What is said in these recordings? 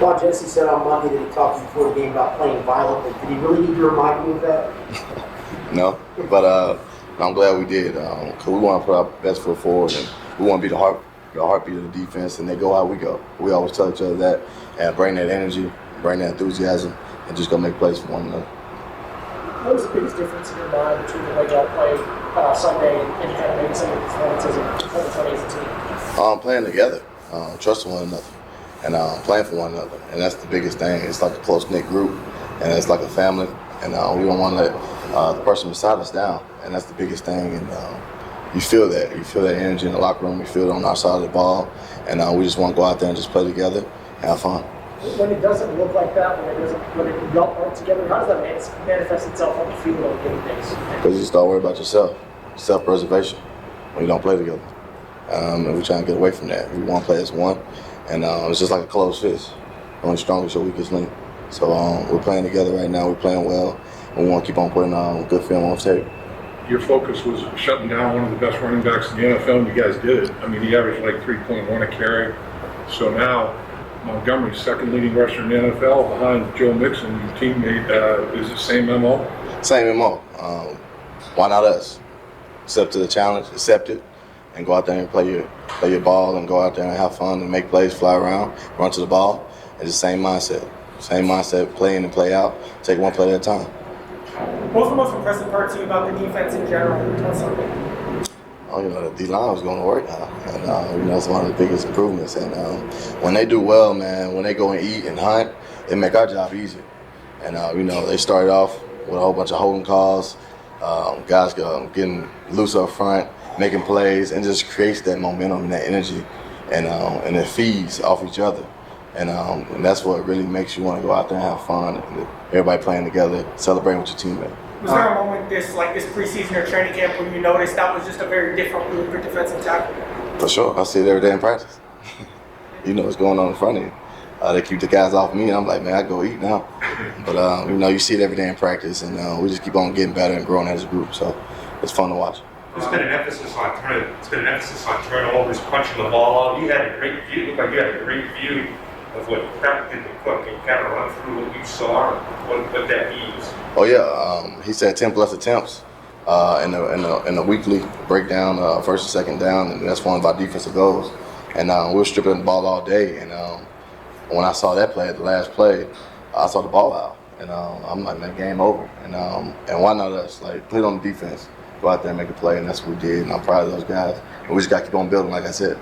Well, Jessie said on Monday that he talked to you before the game about playing violently. Did he really need to remind you of that? No, but I'm glad we did because we want to put our best foot forward and we want to be the heartbeat of the defense, and they go how we go. We always tell each other that and bring that energy, bring that enthusiasm, and just go make plays for one another. What was the biggest difference in your mind between the way y'all played Sunday and kind of maybe some of the performances and performances as a team? Playing together, trusting one another, and playing for one another, and that's the biggest thing. It's like a close-knit group, and it's like a family, and we don't want to let the person beside us down, and that's the biggest thing. And you feel that energy in the locker room. You feel it on our side of the ball, and we just want to go out there and just play together and have fun. When it doesn't look like that, when it y'all aren't together, how does that manifest itself on the field on game days? Because you just don't worry about yourself, self-preservation, when you don't play together. And we're trying to get away from that. We want to play as one, and it's just like a closed fist. Only strongest your weakest link. So we're playing together right now. We're playing well, and we want to keep on putting good film on tape. Your focus was shutting down one of the best running backs in the NFL, and you guys did it. I mean, he averaged like 3.1 a carry. So now Montgomery's second leading rusher in the NFL behind Joe Mixon, your teammate. Is the same MO? Same MO. Why not us? Step to the challenge, accept it, and go out there and play your ball and go out there and have fun and make plays, fly around, run to the ball. It's the same mindset. Same mindset, play in and play out, take one play at a time. What was the most impressive part to you about the defense in general on Sunday? The D-line was going to work now, and it's one of the biggest improvements. And when they do well, man, when they go and eat and hunt, it make our job easier. And they started off with a whole bunch of holding calls, guys getting loose up front, making plays, and just creates that momentum and that energy, and it feeds off each other. And that's what really makes you want to go out there and have fun. And everybody playing together, celebrating with your teammates. Was there a moment this preseason or training camp when you noticed that was just a very different move for defensive tackle? For sure. I see it every day in practice. You know what's going on in front of you. They keep the guys off me, and I'm like, man, I go eat now. But, you see it every day in practice, and we just keep on getting better and growing as a group. So it's fun to watch. There's been an emphasis on turnovers, punching the ball out. You had a great view. It looked like you had a great view of what Pat did to Cook, and kind of run through what you saw and what that means. Oh yeah, he said 10 plus attempts in the weekly breakdown, first and second down, and that's one of our defensive goals. And we were stripping the ball all day, and when I saw that play, the last play, I saw the ball out, and I'm like, man, game over. And why not us? Like, put it on the defense, go out there and make a play, and that's what we did. And I'm proud of those guys. And we just got to keep on building, like I said.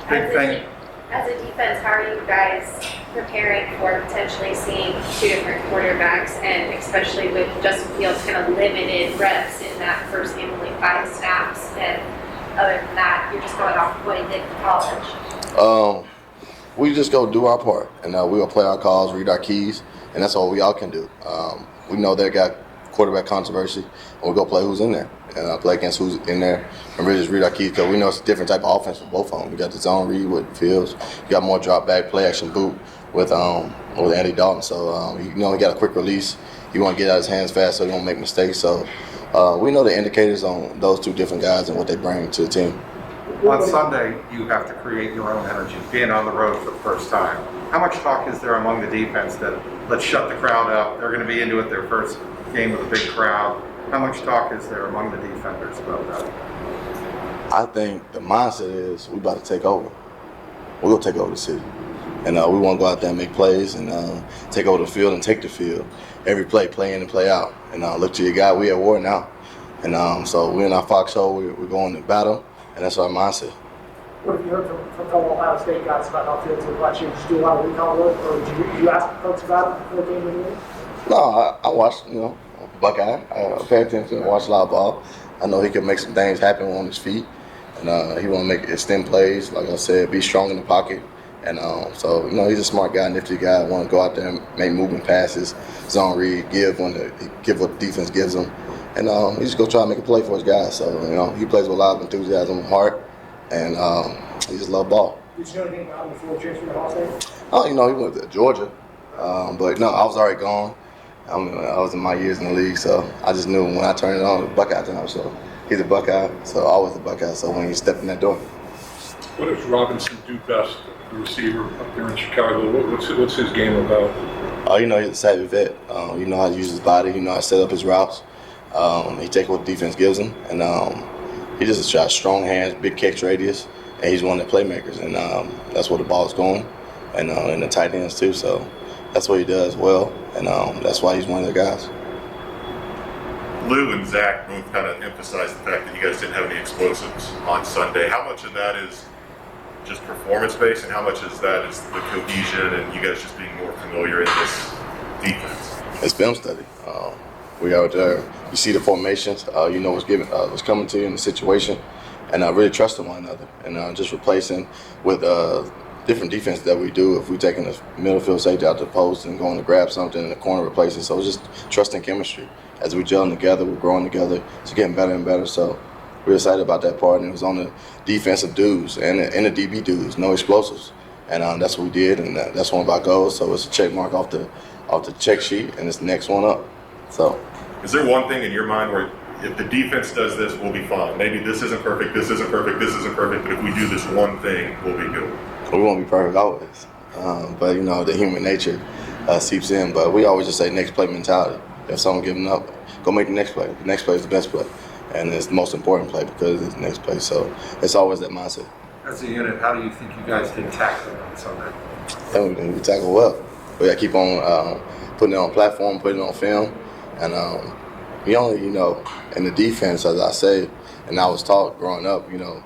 Big thing. As a defense, how are you guys preparing for potentially seeing two different quarterbacks, and especially with Justin Fields kind of limited reps in that first game, only 5 snaps, and other than that, you're just going off of what he did in college? We just go do our part, and we will play our calls, read our keys, and that's all we all can do. We know they got quarterback controversy, and we go play who's in there, and play against who's in there, and really just read our keys, because we know it's a different type of offense for both of them. We got the zone read with Fields, you got more drop back, play action boot with Andy Dalton. So he got a quick release. He want to get out his hands fast so he won't make mistakes. So we know the indicators on those two different guys and what they bring to the team. On Sunday, you have to create your own energy, being on the road for the first time. How much talk is there among the defense that let's shut the crowd up? They're going to be into it their first game with a big crowd. How much talk is there among the defenders about that? I think the mindset is we about to take over. We're going to take over the city. And we want to go out there and make plays and take over the field and take the field. Every play in and play out. And look to your guy, we at war now. And so we're in our Fox show, we're going to battle, and that's our mindset. What have you heard from fellow Ohio State guys about how Fields looked last year? Did you do a lot of recon work, or did you ask folks about it before the game of the year? No, I watched, Buckeye. I pay attention, watch a lot of ball. I know he can make some things happen on his feet. And he want to make extend plays, like I said, be strong in the pocket. And so, he's a smart guy, nifty guy. Want to go out there and make moving passes, zone read, give what the defense gives him. And he just go try to make a play for his guys. So, he plays with a lot of enthusiasm and heart. And he just love ball. Did you know anything about him before he transferred to Ohio State? Oh, he went to Georgia. But no, I was already gone. I was in my years in the league, so I just knew when I turned it on, it was Buckeye time. So he's a Buckeye, so I was a Buckeye. So when he stepped in that door. What does Robinson do best the receiver up there in Chicago. What's his game about? You know, he's a savvy vet. You know how to use his body. You know how to set up his routes. He takes what the defense gives him, and he just got strong hands, big catch radius, and he's one of the playmakers. And that's where the ball is going, and the tight ends too. So that's what he does well, and that's why he's one of the guys. Lou and Zach both kind of emphasized the fact that you guys didn't have any explosives on Sunday. How much of that is just performance-based, and how much is that is the cohesion and you guys just being more familiar in this defense? It's film study. We out there, you see the formations, you know what's coming to you in the situation, and really trusting one another, and just replacing with different defense that we do. If we're taking a middle field safety out the post and going to grab something in the corner, replacing. So it's just trusting chemistry. As we gelling together, we're growing together. It's getting better and better. So we're excited about that part. And it was on the defensive dudes and the DB dudes, no explosives. And that's what we did, and that's one of our goals. So it's a check mark off the check sheet, and it's the next one up. So, is there one thing in your mind where if the defense does this, we'll be fine? Maybe this isn't perfect, this isn't perfect, this isn't perfect, but if we do this one thing, we'll be good. We won't be perfect always, but you know the human nature seeps in. But we always just say next play mentality. If someone giving up, go make the next play. The next play is the best play, and it's the most important play because it's the next play. So it's always that mindset. As a unit, how do you think you guys did tackle on Sunday? And we tackle well. We got to keep on putting it on platform, putting it on film, and we only, you know, in the defense, as I say, and I was taught growing up, you know,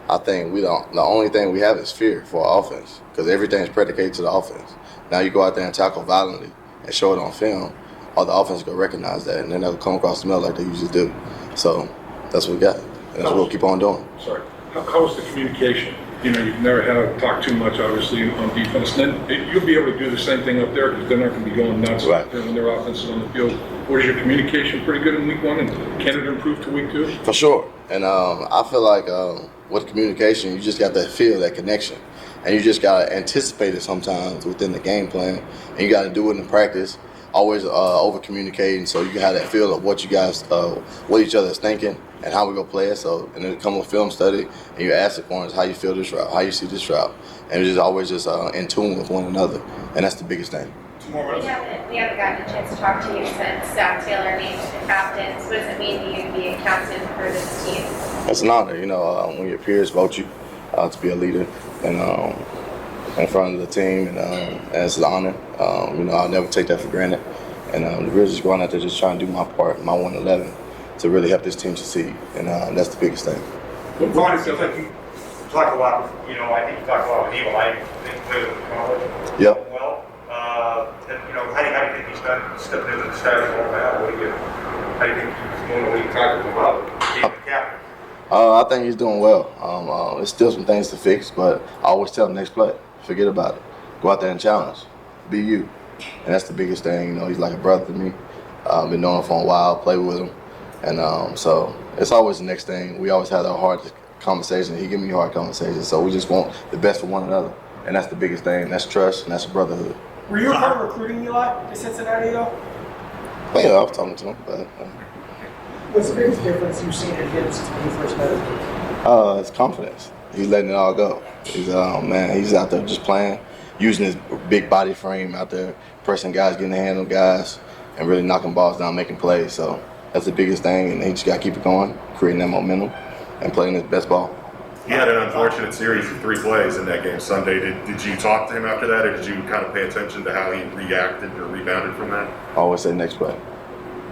I think the only thing we have is fear for our offense because everything is predicated to the offense. Now you go out there and tackle violently and show it on film, all the offense will recognize that, and then they'll come across the middle like they usually do. So that's what we got, and that's what we'll keep on doing. Sorry. How is the communication? You know, you've never had to talk too much, obviously, on defense. And then you'll be able to do the same thing up there because they're not going to be going nuts right when their offense is on the field. Was your communication pretty good in week one, and can it improve to week two? For sure. And I feel like with communication, you just got that feel, that connection. And you just got to anticipate it sometimes within the game plan. And you got to do it in practice, always over-communicating so you can have that feel of what you guys, what each other is thinking and how we go play it. So, and then it come with film study, and you ask the corners how you feel this route, how you see this route. And it's just always just in tune with one another. And that's the biggest thing. We haven't gotten a chance to talk to you since Taylor named the captain. So what does it mean to you to be a captain for this team? It's an honor, you know, when your peers vote you to be a leader and in front of the team, and it's an honor. You know, I'll never take that for granted. And we're just going out there just trying to do my part, my 111, to really help this team succeed. And that's the biggest thing. Vonn, it seems like you talk a lot, you know, I think you talk a lot with Eli. I think played with college. Yep. Well, and, you know, how do you think he's done stepping into the starting role now? How do you think he's doing what you talked about being the captain? I think he's doing well. There's still some things to fix, but I always tell him next play, forget about it. Go out there and challenge. Be you. And that's the biggest thing. You know, he's like a brother to me. I've been knowing him for a while, play with him. And so it's always the next thing. We always have our hard conversation. He give me hard conversations. So we just want the best for one another. And that's the biggest thing. That's trust, and that's a brotherhood. Were you a part of recruiting Eli to Cincinnati though? Well, yeah, I was talking to him. But, What's the biggest difference you've seen in him since when you first met him? his confidence. He's letting it all go. He's he's out there just playing, using his big body frame out there, pressing guys, getting a hand on guys, and really knocking balls down, making plays. So that's the biggest thing, and he just got to keep it going, creating that momentum, and playing his best ball. He had an unfortunate series of 3 plays in that game Sunday. Did you talk to him after that, or did you kind of pay attention to how he reacted or rebounded from that? I always say next play.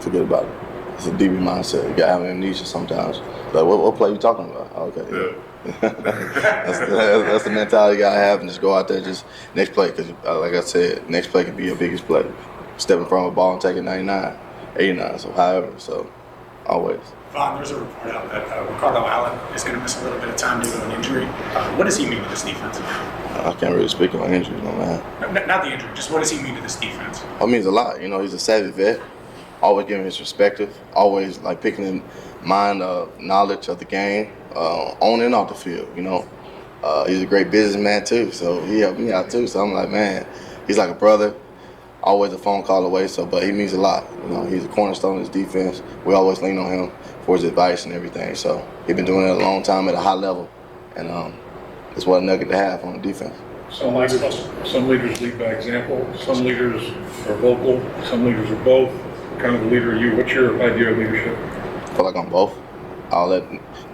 Forget about it. It's a DB mindset. You got to have amnesia sometimes. Like, what play are you talking about? Okay. Yeah. that's the mentality you got to have, and just go out there, just next play. Because, like I said, next play could be your biggest play. Step in front of a ball and take it 99, 89, so however. So, always. Vonn, there's a report out that Ricardo Allen is going to miss a little bit of time due to an injury. What does he mean to this defense? I can't really speak on injuries, no man. Not the injury, just what does he mean to this defense? It means a lot. You know, he's a savvy vet, always giving his perspective, always like picking in mind knowledge of the game, on and off the field, you know. He's a great businessman too, so he helped me out too. So I'm like, man, he's like a brother, always a phone call away, but he means a lot. You know, he's a cornerstone of his defense. We always lean on him for his advice and everything. So he's been doing it a long time at a high level, and it's what a nugget to have on the defense. Some leaders lead by example, some leaders are vocal, some leaders are both. What kind of a leader are you? What's your idea of leadership? I feel like I'm both. I'll let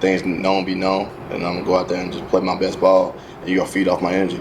things known be known, and I'm gonna go out there and just play my best ball, and you're gonna feed off my energy.